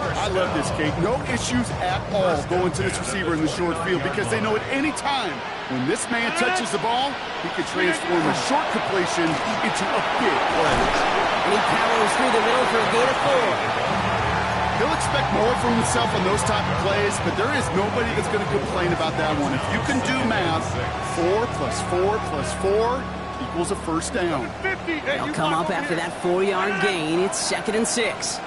Speaker 4: I love this, Kate. No issues at all going to this receiver in the short field because they know at any time when this man touches the ball, he can transform a short completion into a big play.
Speaker 2: And he powers through the middle for a gain of 4.
Speaker 4: expect more from himself on those type of plays, but there is nobody that's going to complain about that one. If you can do math, 4 plus 4 plus 4 equals a first down.
Speaker 2: They'll come up after that 4-yard gain. It's 2nd and 6.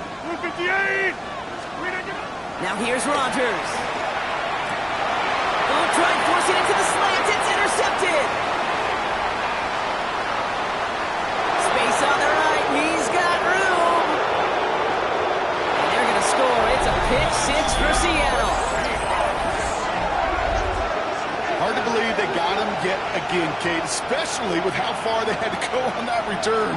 Speaker 2: Now here's Rodgers. They'll try and force it into the slant. It's intercepted. Space on the right. He's got room. And they're going to score. It's a pick 6 for Seattle.
Speaker 4: Hard to believe they got him yet again, Kate, especially with how far they had to go on that return.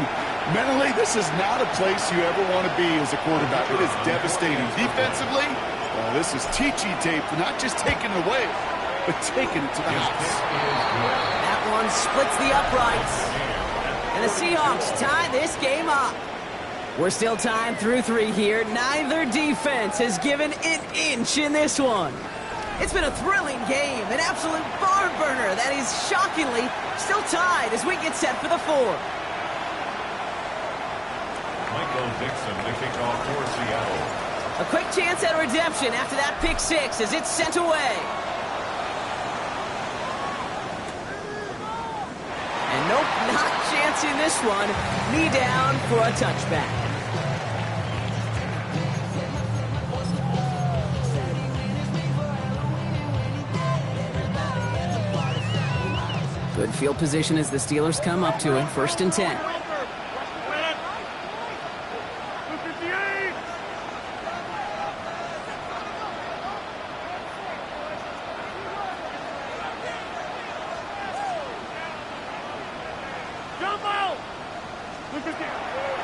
Speaker 4: Mentally, this is not a place you ever want to be as a quarterback. It is devastating. Defensively, well, this is teachy tape for not just taking it away, but taking it to the house.
Speaker 2: That one splits the uprights. And the Seahawks tie this game up. We're still tied through 3 here. Neither defense has given an inch in this one. It's been a thrilling game, an absolute barn burner that is shockingly still tied as we get set for the 4th.
Speaker 3: Michael Dixon, the kickoff for Seattle.
Speaker 2: A quick chance at redemption after that pick 6 as it's sent away. And nope, not chancing this one. Knee down for a touchback. Good field position as the Steelers come up to it. 1st and 10.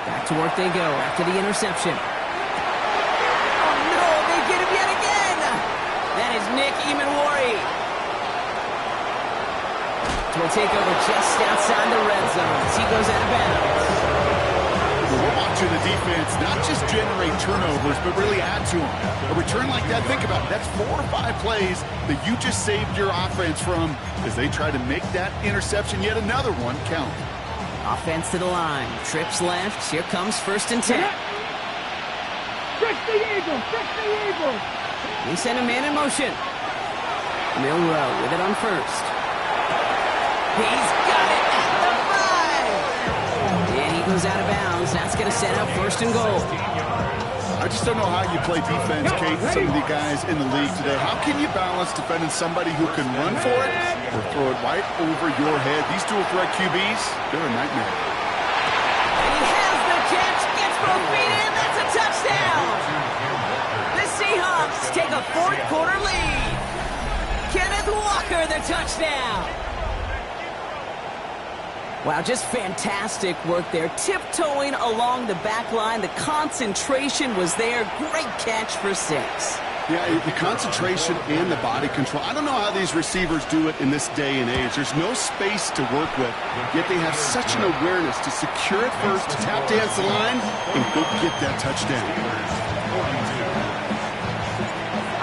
Speaker 2: Back to work they go after the interception. Oh no, they get him yet again! That is Nick Emanwari. Will take over just outside the red zone as he goes out of bounds.
Speaker 4: We're watching the defense not just generate turnovers, but really add to them. A return like that, think about it, that's 4 or 5 plays that you just saved your offense from as they try to make that interception, yet another one, count.
Speaker 2: Offense to the line, trips left, here comes 1st and 10.
Speaker 5: Fix the Eagles, fix the Eagles.
Speaker 2: We send a man in motion. Milrow with it on 1st. He's got it at the 5. And he goes out of bounds. That's going to set up 1st and goal.
Speaker 4: I just don't know how you play defense, Kate, with some of the guys in the league today. How can you balance defending somebody who can run for it or throw it right over your head? These dual threat QBs, they're a nightmare.
Speaker 2: And he has the catch, gets both feet in. That's a touchdown. The Seahawks take a 4th quarter lead. Kenneth Walker, the touchdown. Wow, just fantastic work there. Tiptoeing along the back line. The concentration was there. Great catch for 6.
Speaker 4: Yeah, the concentration and the body control. I don't know how these receivers do it in this day and age. There's no space to work with, yet they have such an awareness to secure it first, to tap dance the line, and go get that touchdown.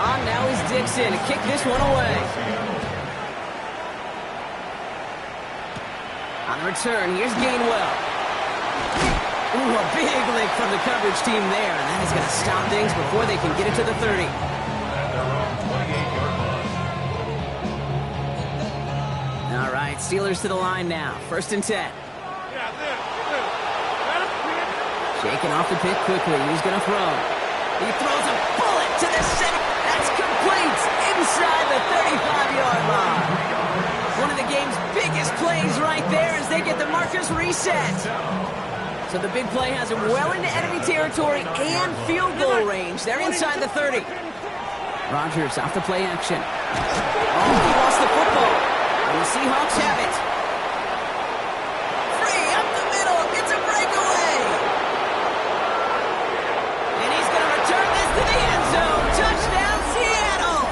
Speaker 2: On now is Dixon to kick this one away. On the return, here's Gainwell. Ooh, a big lick from the coverage team there. And that is going to stop things before they can get it to the 30. All right, Steelers to the line now. 1st and 10. Shaking off the pick quickly. He's going to throw. He throws a bullet to the center. That's complete inside the 35-yard line. One of the game's biggest plays right there as they get the markers reset. So the big play has him well into enemy territory and field goal range. They're inside the 30. Rodgers off the play action. Oh, he lost the football. And the Seahawks have it. Free up the middle. It's a breakaway. And he's going to return this to the end zone. Touchdown, Seattle.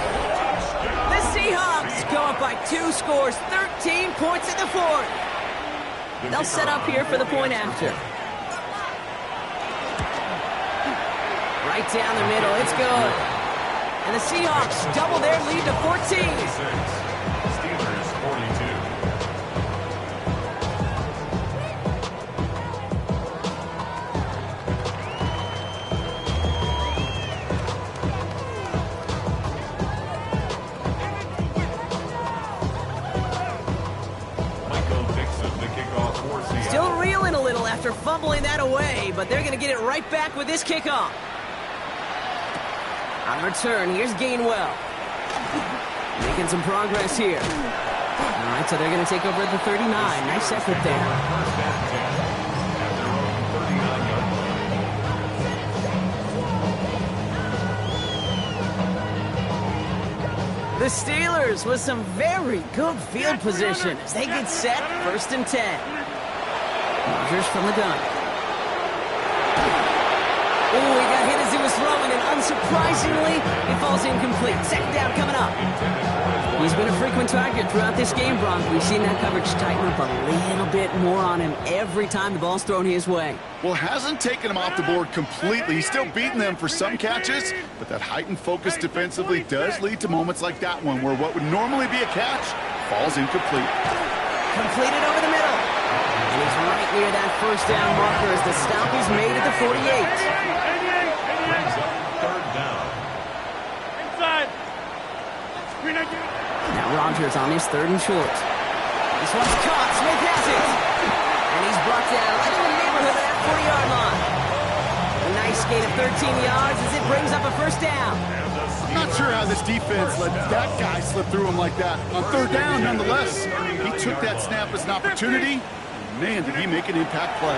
Speaker 2: The Seahawks go up by 2 scores, 13 points in the 4th. They'll set up here for the point after. Right down the middle, it's good. And the Seahawks double their lead to 14.
Speaker 3: Steelers 42.
Speaker 2: fumbling that away, but they're going to get it right back with this kickoff. On return, here's Gainwell. Making some progress here. All right, so they're going to take over at the 39. Nice effort there.
Speaker 3: First and 10 at their own 39-yard line.
Speaker 2: The Steelers with some very good field position as they get set, 1st and 10. Rodgers from the gun. Oh, he got hit as he was throwing, and unsurprisingly, it falls incomplete. 2nd down coming up. He's been a frequent target throughout this game, Bronk. We've seen that coverage tighten up a little bit more on him every time the ball's thrown his way.
Speaker 4: Well, hasn't taken him off the board completely. He's still beating them for some catches, but that heightened focus defensively does lead to moments like that one where what would normally be a catch falls incomplete.
Speaker 2: Completed over the middle. And he's right near that 1st down marker as the stop is made at the 48.
Speaker 3: Brings up 3rd down.
Speaker 5: Inside.
Speaker 2: Now Rodgers on his 3rd and short. This one's caught. Smith has it. And he's brought down right in the neighborhood of that 40-yard line. A nice gain of 13 yards as it brings up a 1st down.
Speaker 4: I'm not sure how this defense let that guy slip through him like that. On 3rd down, nonetheless, he took that snap as an opportunity. Man, did he make an impact play.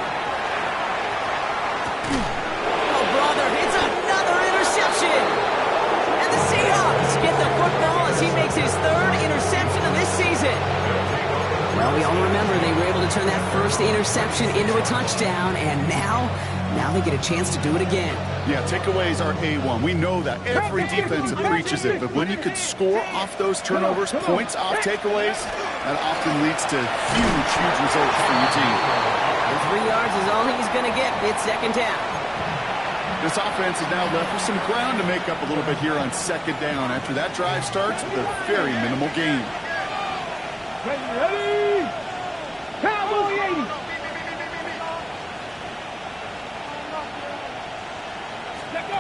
Speaker 2: Oh, brother, it's another interception. And the Seahawks get the football as he makes his 3rd interception of this season. Well, we all remember they were able to turn that 1st interception into a touchdown, and now they get a chance to do it again.
Speaker 4: Yeah, takeaways are A1. We know that. Every defense preaches it, but when you could score off those turnovers, points off takeaways, that often leads to huge, huge results for your team.
Speaker 2: And 3 yards is all he's going to get. It's 2nd down.
Speaker 4: This offense is now left with some ground to make up a little bit here on 2nd down after that drive starts with a very minimal gain.
Speaker 5: Ready? Cowboy 80. Let go.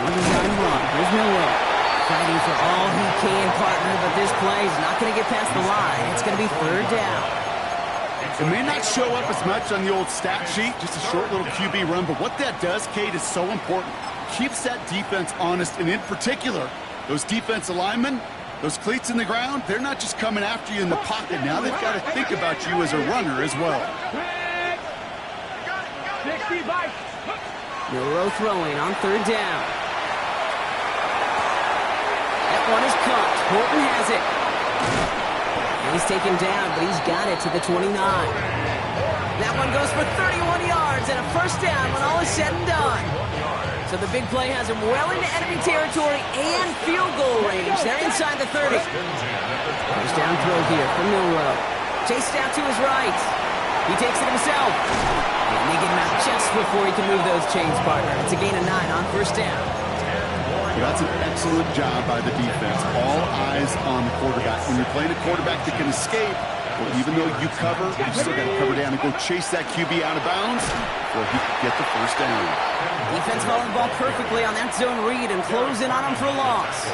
Speaker 2: One design run. Here's Milroe. Fighting for all he can, partner, but this play is not going to get past the line. It's going to be 3rd down.
Speaker 4: It may not show up as much on the old stat sheet, just a short little QB run, but what that does, Kate, is so important. Keeps that defense honest, and in particular, those defensive linemen, those cleats in the ground, they're not just coming after you in the pocket. Now they've got to think about you as a runner as well.
Speaker 5: 60 bikes.
Speaker 2: Milroe throwing on 3rd down. That one is caught. Horton has it. And he's taken down, but he's got it to the 29. That one goes for 31 yards and a 1st down when all is said and done. So the big play has him well into enemy territory and field goal range. They're inside the 30. 1st down throw here from Milroe. Chased out to his right. He takes it himself. And they get him out just before he can move those chains, partner. It's a gain of 9 on 1st down.
Speaker 4: Well, that's an excellent job by the defense. All eyes on the quarterback. When you're playing a quarterback that can escape, well, even though you cover, you still got to cover down and go chase that QB out of bounds before he can get the 1st down.
Speaker 2: Defense following the ball perfectly on that zone read and close in on him for a loss.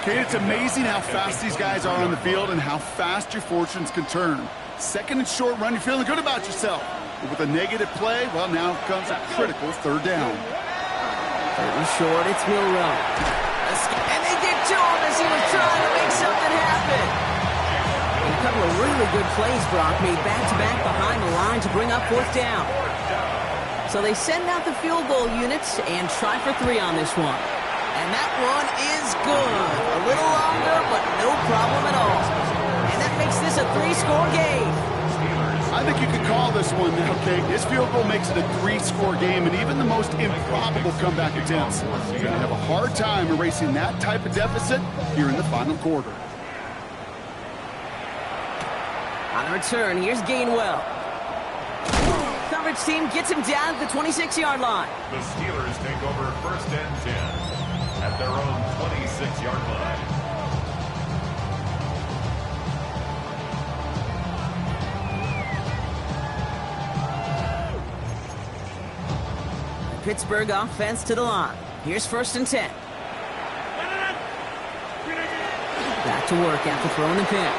Speaker 4: Okay, it's amazing how fast these guys are on the field and how fast your fortunes can turn. 2nd and short run, you're feeling good about yourself. But with a negative play, well, now comes a critical 3rd down.
Speaker 2: 3rd and short, it's Milroe. And they get to him as he was trying to make something happen. And a couple of really good plays, Brock, made back-to-back behind the line to bring up 4th down. So they send out the field goal units and try for 3 on this one. And that one is good. A little longer, but no problem at all. And that makes this a 3-score game.
Speaker 4: I think you could call this one now, Kate. This field goal makes it a 3-score game, and even the most improbable comeback attempts are going to have a hard time erasing that type of deficit here in the final quarter.
Speaker 2: On the return, here's Gainwell. Coverage team gets him down at the 26-yard line.
Speaker 3: The Steelers take over 1st and 10 at their own 26-yard line.
Speaker 2: Pittsburgh offense to the line. Here's 1st and 10. Back to work after throwing the pick.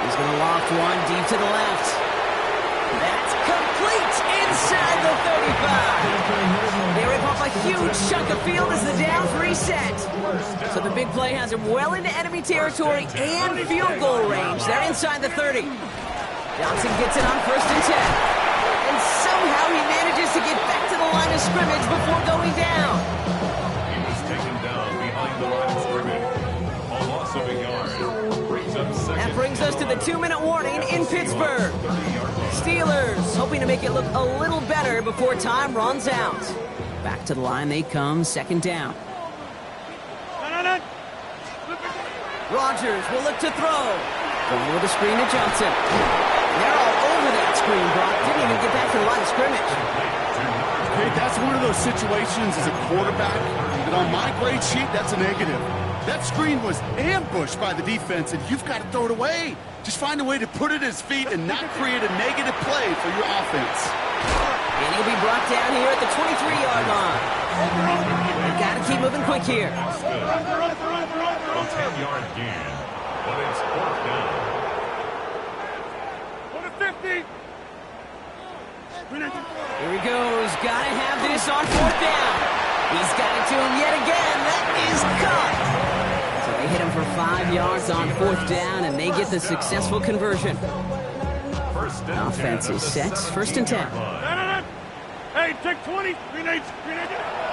Speaker 2: He's going to loft one deep to the left. That's complete. inside the 35. They rip off a huge chunk of field as the downs reset. So the big play has him well into enemy territory and field goal range. They're inside the 30. Johnson gets it on 1st and 10. And somehow he manages to get back to the line of scrimmage before going down.
Speaker 3: He was taken down behind the line of scrimmage. A loss of a yard.
Speaker 2: That brings us to the 2-minute warning in Pittsburgh. Steelers hoping to make it look a little better before time runs out. Back to the line they come, 2nd down. Rodgers will look to throw. Going with a screen to Johnson. They're all over that screen, Brock. Didn't even get back to the line of scrimmage.
Speaker 4: Okay, that's one of those situations as a quarterback that on my grade sheet, that's a negative. That screen was ambushed by the defense, and you've got to throw it away. Just find a way to put it at his feet and not create a negative play for your offense.
Speaker 2: And he'll be brought down here at the 23-yard line. Got to keep moving quick here.
Speaker 3: A 10-yard gain, but it's 4th down.
Speaker 2: Here he goes. Got to have this on 4th down. He's got it to him yet again. That is caught. So they hit him for 5 yards on 4th down, and they get the successful conversion. Offense is set. 1st and 10.
Speaker 5: Hey, take 20.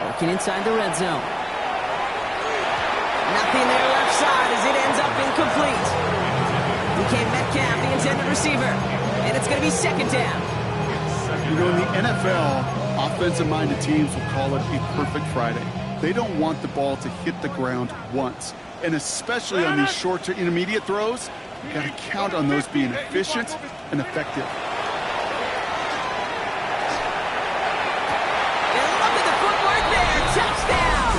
Speaker 2: Working inside the red zone. Nothing there left side as it ends up incomplete. DK Metcalf, the intended receiver. And it's going to be 2nd down.
Speaker 4: You know, in the NFL, offensive-minded teams will call it a perfect Friday. They don't want the ball to hit the ground once. And especially on these short to intermediate throws, you got to count on those being efficient and effective.
Speaker 2: And look at the footwork there. Touchdown!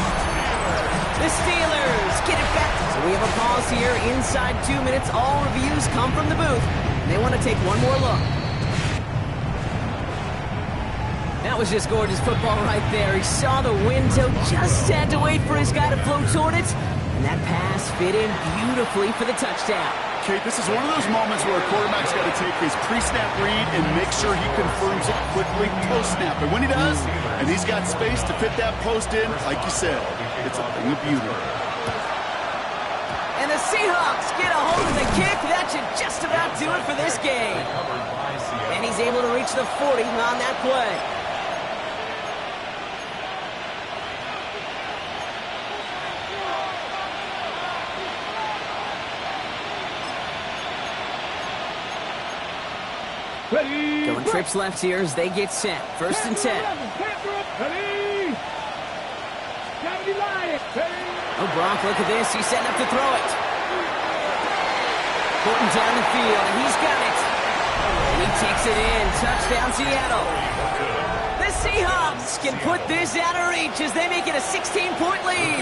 Speaker 2: The Steelers get it back. So we have a pause here. Inside 2 minutes, all reviews come from the booth. They want to take one more look. That was just gorgeous football right there. He saw the window, just had to wait for his guy to float toward it. And that pass fit in beautifully for the touchdown.
Speaker 4: Kate, this is one of those moments where a quarterback's got to take his pre-snap read and make sure he confirms it quickly post-snap. And when he does, and he's got space to fit that post in, like you said, it's a thing of beauty.
Speaker 2: And the Seahawks get a hold of the kick. That should just about do it for this game. And he's able to reach the 40 on that play.
Speaker 5: Ready.
Speaker 2: Going trips left here as they get set. 1st and 10.
Speaker 5: Ready.
Speaker 2: Oh, Brock, look at this. He's setting up to throw it. Putting down the field, and he's got it. And he takes it in. Touchdown, Seattle. The Seahawks can put this out of reach as they make it a 16-point lead.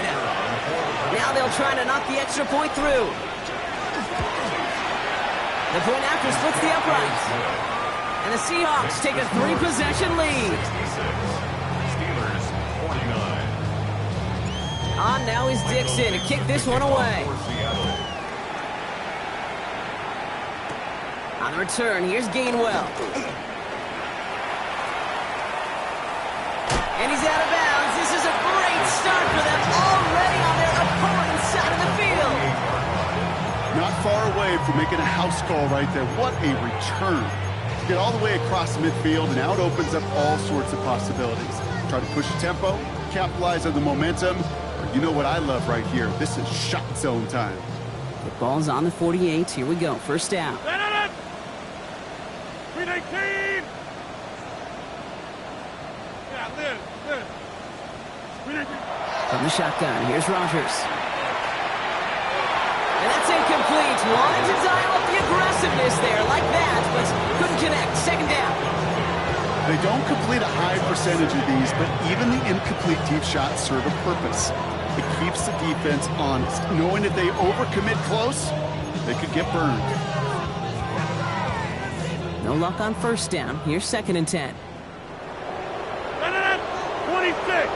Speaker 2: Now they'll try to knock the extra point through. The point after splits the uprights. And the Seahawks take a 3-possession lead.
Speaker 3: Steelers 49.
Speaker 2: On now is Dixon to kick this one away. On the return, here's Gainwell. And he's out of bounds. This is a great start for them, already on their opponent's side of the field.
Speaker 4: Not far away from making a house call right there. What a return. To get all the way across the midfield, and now it opens up all sorts of possibilities. Try to push the tempo, capitalize on the momentum. You know what I love right here? This is shot zone time.
Speaker 2: The ball's on the 48. Here we go. 1st down.
Speaker 5: 319. Yeah, live.
Speaker 2: From the shotgun, here's Rodgers. And that's incomplete. Wanted to dial up the aggressiveness there like that, but couldn't connect. 2nd down.
Speaker 4: They don't complete a high percentage of these, but even the incomplete deep shots serve a purpose. It keeps the defense honest, knowing if they overcommit close, they could get burned.
Speaker 2: No luck on 1st down. Here's 2nd and 10.
Speaker 5: 26.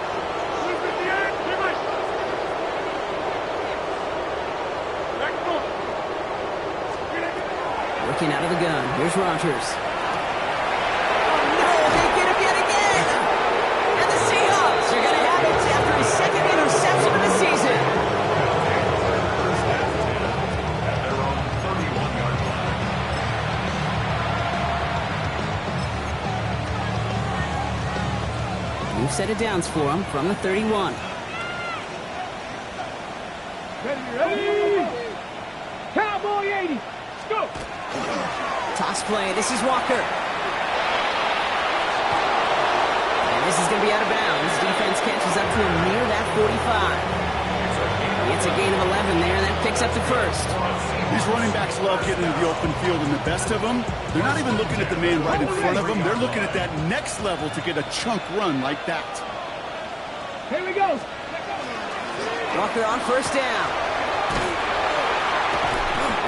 Speaker 2: Working out of the gun. Here's Rodgers. Oh, no, they get him set of downs for him from the 31.
Speaker 5: Ready. Cowboy 80. Let's go.
Speaker 2: Toss play. This is Walker. And this is going to be out of bounds. Defense catches up to him near that 45. It's a gain of 11 there, and that picks up the first.
Speaker 4: These running backs love getting into the open field, and the best of them, they're not even looking at the man right in front of them. They're looking at that next level to get a chunk run like that.
Speaker 5: Here we go.
Speaker 2: Walker on first down.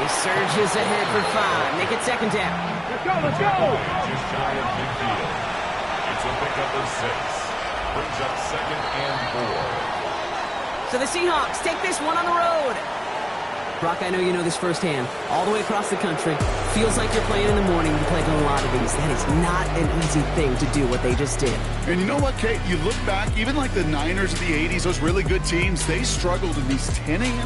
Speaker 2: He surges ahead for 5. Make it second down.
Speaker 5: Let's go, let's go.
Speaker 3: Just shy of midfield. It's a pickup of 6. Brings up 2nd and 4.
Speaker 2: So the Seahawks take this one on the road. Brock, I know you know this firsthand. All the way across the country. Feels like you're playing in the morning. You played a lot of these. That is not an easy thing to do what they just did.
Speaker 4: And you know what, Kate? You look back, even like the Niners of the 80s, those really good teams, they struggled in these 10 a.m.